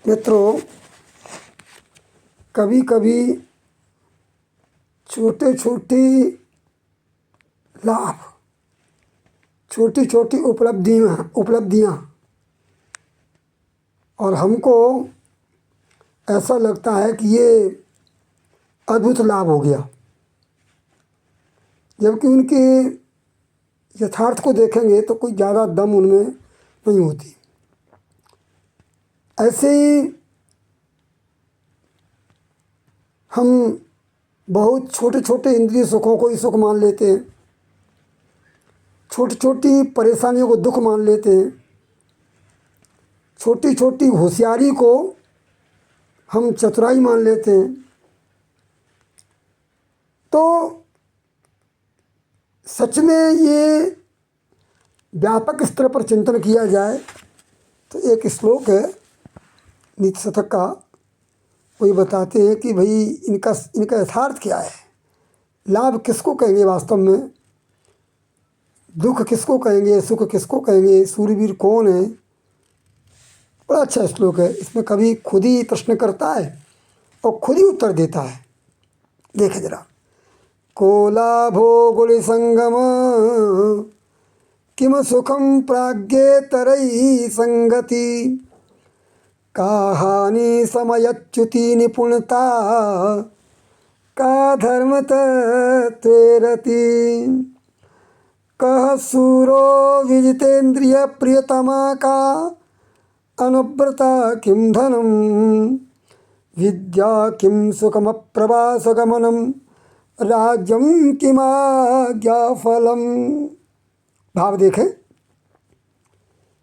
मित्रों, कभी कभी छोटे छोटे लाभ, छोटी छोटी उपलब्धियाँ और हमको ऐसा लगता है कि ये अद्भुत लाभ हो गया, जबकि उनके यथार्थ को देखेंगे तो कोई ज़्यादा दम उनमें नहीं होती। ऐसे ही हम बहुत छोटे छोटे इंद्रिय सुखों को ही सुख मान लेते हैं, छोटी छोटी परेशानियों को दुख मान लेते हैं, छोटी छोटी होशियारी को हम चतुराई मान लेते हैं। तो सच में ये व्यापक स्तर पर चिंतन किया जाए तो एक श्लोक है नीति शतक का, वही बताते हैं कि भाई इनका यथार्थ क्या है, लाभ किसको कहेंगे वास्तव में, दुख किसको कहेंगे, सुख किसको कहेंगे, सूरवीर कौन है। बड़ा अच्छा श्लोक है। इसमें कभी खुद ही प्रश्न करता है और खुद ही उत्तर देता है। देखे जरा, को लाभो गुण संगम किम सुखम प्राज्ञेतरैः संगति, का हानि समयच्युति निपुणता, का धर्म तत्त्वेरति, कः सूरो विजितेन्द्रिय प्रियतमा, का अनुव्रता किं धनम, विद्या किं सुखमप्रवासगमनम, राज्यम किमाज्ञाफलम। भाव देखें,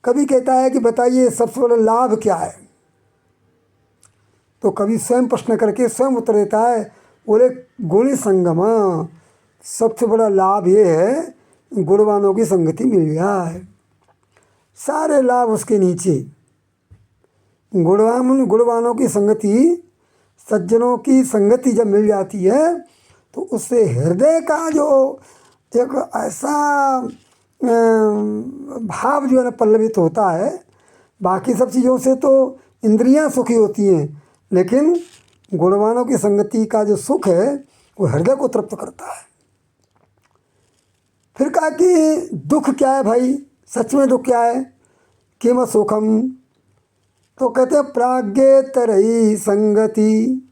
कभी कहता है कि बताइए सबसे बड़ा लाभ क्या है, तो कभी स्वयं प्रश्न करके स्वयं उत्तर देता है, बोले गुणी संगम, सबसे बड़ा लाभ ये है गुणवानों की संगति मिल जाए। सारे लाभ उसके नीचे। गुणवानों की संगति, सज्जनों की संगति जब मिल जाती है तो उससे हृदय का जो एक ऐसा भाव जो है ना पल्लवित होता है। बाकी सब चीज़ों से तो इंद्रियां सुखी होती हैं, लेकिन गुणवानों की संगति का जो सुख है वो हृदय को तृप्त करता है। फिर कहा कि दुख क्या है भाई, सच में दुख क्या है, किम सुखम, तो कहते हैं प्राज्ञेतरैः संगति।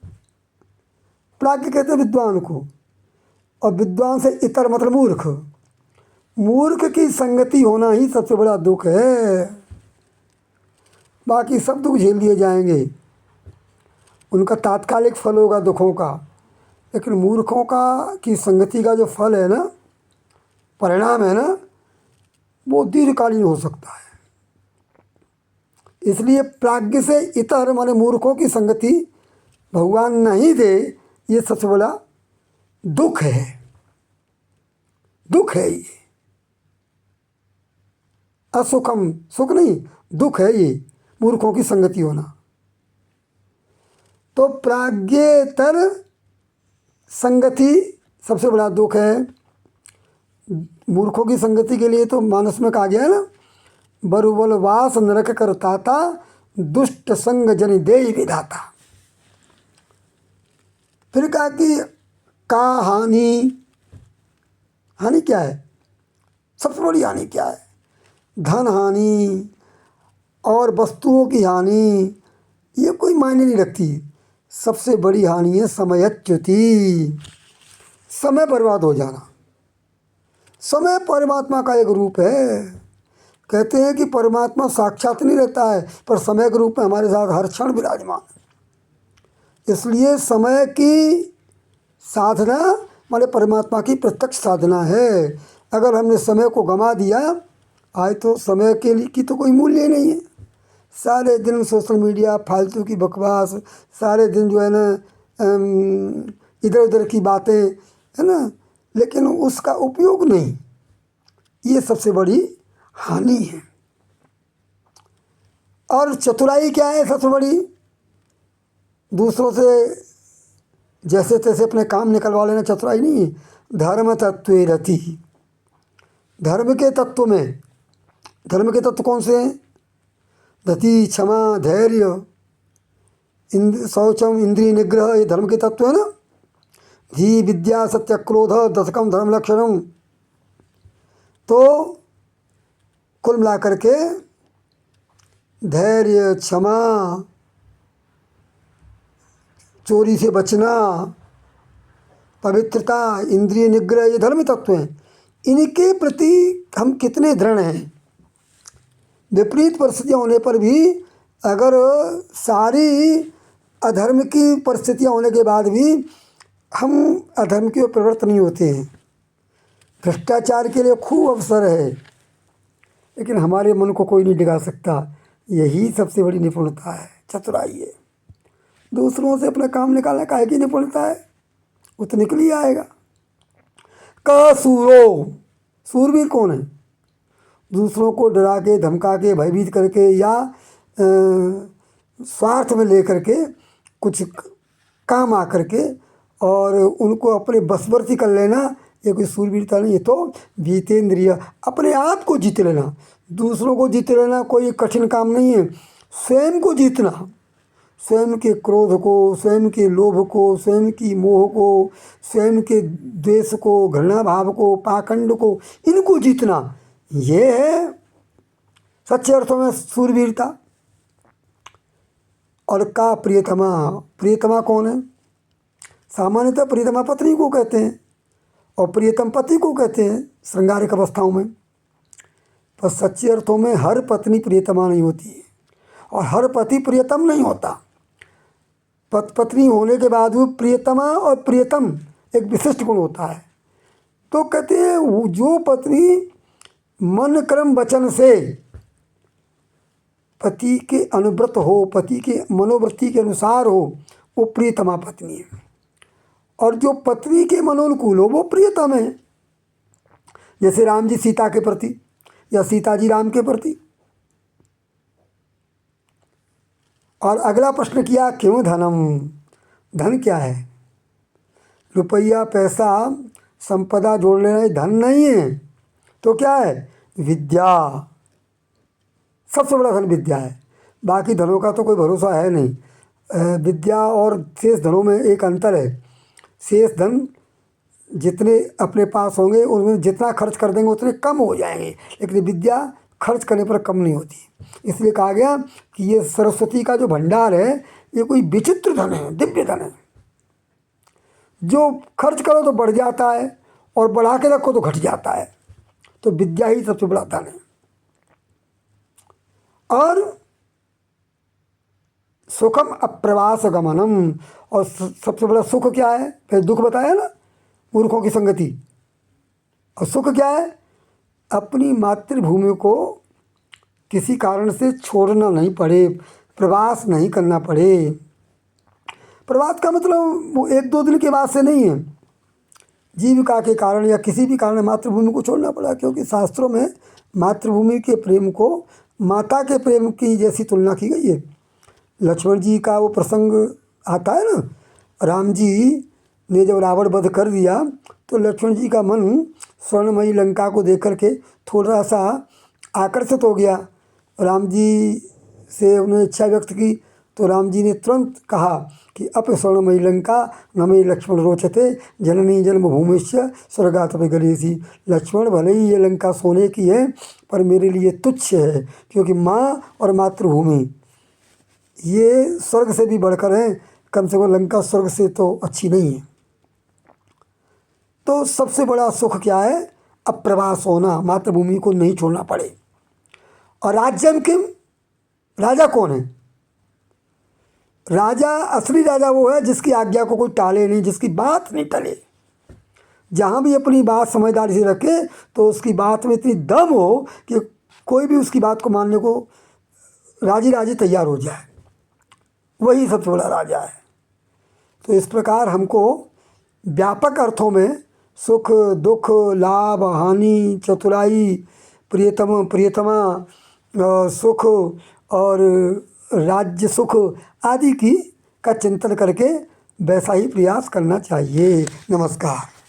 प्राज्ञ कहते हैं विद्वान को, और विद्वान से इतर मतलब मूर्ख। मूर्ख की संगति होना ही सबसे बड़ा दुख है। बाकी सब दुख झेल लिए जाएंगे, उनका तात्कालिक फल होगा दुखों का, लेकिन मूर्खों का की संगति का जो फल है ना, परिणाम है ना, वो दीर्घकालीन हो सकता है। इसलिए प्राज्ञ से इतर माने मूर्खों की संगति भगवान नहीं दे, ये सबसे बड़ा दुख है। दुख है ये, असुखम, सुख नहीं, दुख है ये मूर्खों की संगति होना। तो प्राज्ञेतर संगति सबसे बड़ा दुख है। मूर्खों की संगति के लिए तो मानस में कहा गया है ना, बरुबल वास नरक करताता, दुष्ट संग जन देहि विधाता। फिर कहा कि का हानि, हानि क्या है, सबसे बड़ी हानि क्या है, धन हानि और वस्तुओं की हानि, ये कोई मायने नहीं रखती। सबसे बड़ी हानि है समयच्युति, समय बर्बाद हो जाना। समय परमात्मा का एक रूप है। कहते हैं कि परमात्मा साक्षात नहीं रहता है, पर समय के रूप में हमारे साथ हर क्षण विराजमान है। इसलिए समय की साधना माने परमात्मा की प्रत्यक्ष साधना है। अगर हमने समय को गंवा दिया, आज तो समय के लिए की तो कोई मूल्य नहीं है। सारे दिन सोशल मीडिया, फालतू की बकवास, सारे दिन जो है ना इधर उधर की बातें, है ना, लेकिन उसका उपयोग नहीं, ये सबसे बड़ी हानि है। और चतुराई क्या है सबसे बड़ी, दूसरों से जैसे तैसे अपने काम निकलवा लेना चतुराई नहीं है। धर्म तत्त्वे रति, धर्म के तत्व में, धर्म के तत्व कौन से हैं, रति, क्षमा, धैर्य, शौचम इंद्रिय निग्रह, ये धर्म के तत्व है ना। धी विद्या सत्य क्रोध दशकम धर्म लक्षणम। तो कुल मिला करके धैर्य, क्षमा, चोरी से बचना, पवित्रता, इंद्रिय निग्रह, ये धर्म तत्व हैं। इनके प्रति हम कितने दृढ़ हैं। विपरीत परिस्थितियाँ होने पर भी अगर सारी अधर्म की परिस्थितियाँ होने के बाद भी हम अधर्म की ओर प्रवृत्त नहीं होते हैं। भ्रष्टाचार के लिए खूब अवसर है, लेकिन हमारे मन को कोई नहीं डिगा सकता। यही सबसे बड़ी निपुणता है, चतुराई है। दूसरों से अपना काम निकालना काहे की निपुणता है, वो तो निकल ही आएगा। का सूरो, सूरवीर कौन है? दूसरों को डरा के, धमका के, भयभीत करके या स्वार्थ में लेकर के कुछ काम आ करके और उनको अपने बसवर्ती कर लेना, ये कोई सूरवीरता नहीं। ये तो जीतेंद्रिय, अपने आप को जीत लेना। दूसरों को जीत लेना कोई कठिन काम नहीं है। स्वयं को जीतना, स्वयं के क्रोध को, स्वयं के लोभ को, स्वयं की मोह को, स्वयं के द्वेष को, घृणा भाव को, पाखंड को, इनको जीतना, ये है सच्चे अर्थों में सूरवीरता। और का प्रियतमा, प्रियतमा कौन है? सामान्यतः प्रियतमा पत्नी को कहते हैं और प्रियतम पति को कहते हैं श्रृंगारिक अवस्थाओं में। पर सच्चे अर्थों में हर पत्नी प्रियतमा नहीं होती है और हर पति प्रियतम नहीं होता। पत्नी होने के बाद भी प्रियतमा और प्रियतम एक विशिष्ट गुण होता है। तो कहते हैं जो पत्नी मन कर्म वचन से पति के अनुव्रत हो, पति के मनोवृत्ति के अनुसार हो, वो प्रियतमा पत्नी है। और जो पत्नी के मनोनुकूल हो वो प्रियतम है। जैसे राम जी सीता के प्रति या सीता जी राम के प्रति। और अगला प्रश्न किया, क्यों धनम? धन क्या है? रुपया, पैसा, संपदा जोड़ लेना धन नहीं है। तो क्या है? विद्या। सबसे बड़ा धन विद्या है। बाकी धनों का तो कोई भरोसा है नहीं। विद्या और शेष धनों में एक अंतर है। शेष धन जितने अपने पास होंगे उनमें जितना खर्च कर देंगे उतने कम हो जाएंगे, लेकिन विद्या खर्च करने पर कम नहीं होती। इसलिए कहा गया कि ये सरस्वती का जो भंडार है ये कोई विचित्र धन है, दिव्य धन है। जो खर्च करो तो बढ़ जाता है और बढ़ा के रखो तो घट जाता है। तो विद्या ही सबसे बड़ा धन है। और सुखम अप्रवास गमनम, और सबसे बड़ा सुख क्या है? फिर दुख बताया ना, मूर्खों की संगति। और सुख क्या है? अपनी मातृभूमि को किसी कारण से छोड़ना नहीं पड़े, प्रवास नहीं करना पड़े। प्रवास का मतलब वो एक दो दिन के बाद से नहीं है, जीविका के कारण या किसी भी कारण मातृभूमि को छोड़ना पड़ा। क्योंकि शास्त्रों में मातृभूमि के प्रेम को माता के प्रेम की जैसी तुलना की गई है। लक्ष्मण जी का वो प्रसंग आता है ना, राम जी ने जब रावण वध कर दिया तो लक्ष्मण जी का मन स्वर्णमयी लंका को देख करके थोड़ा सा आकर्षित हो गया। राम जी से उन्होंने इच्छा व्यक्त की तो राम जी ने तुरंत कहा कि अप स्वर्णमयी लंका न मे लक्ष्मण रोचते जननी जन्मभूमिश्च स्वर्गात् गरीयसी। लक्ष्मण भले ही ये लंका सोने की है पर मेरे लिए तुच्छ है, क्योंकि माँ और मातृभूमि ये स्वर्ग से भी बढ़कर हैं। कम से कम लंका स्वर्ग से तो अच्छी नहीं है। तो सबसे बड़ा सुख क्या है? अप्रवास होना, मातृभूमि को नहीं छोड़ना पड़े। और राज्यम किम, राजा कौन है? राजा, असली राजा वो है जिसकी आज्ञा को कोई टाले नहीं, जिसकी बात नहीं टले। जहाँ भी अपनी बात समझदारी से रखे तो उसकी बात में इतनी दम हो कि कोई भी उसकी बात को मानने को राजी राजी तैयार हो जाए, वही सबसे बड़ा राजा है। तो इस प्रकार हमको व्यापक अर्थों में सुख दुख, लाभ हानि, चतुराई, प्रियतम प्रियतमा, सुख और राज्य सुख आदि की का चिंतन करके वैसा ही प्रयास करना चाहिए। नमस्कार।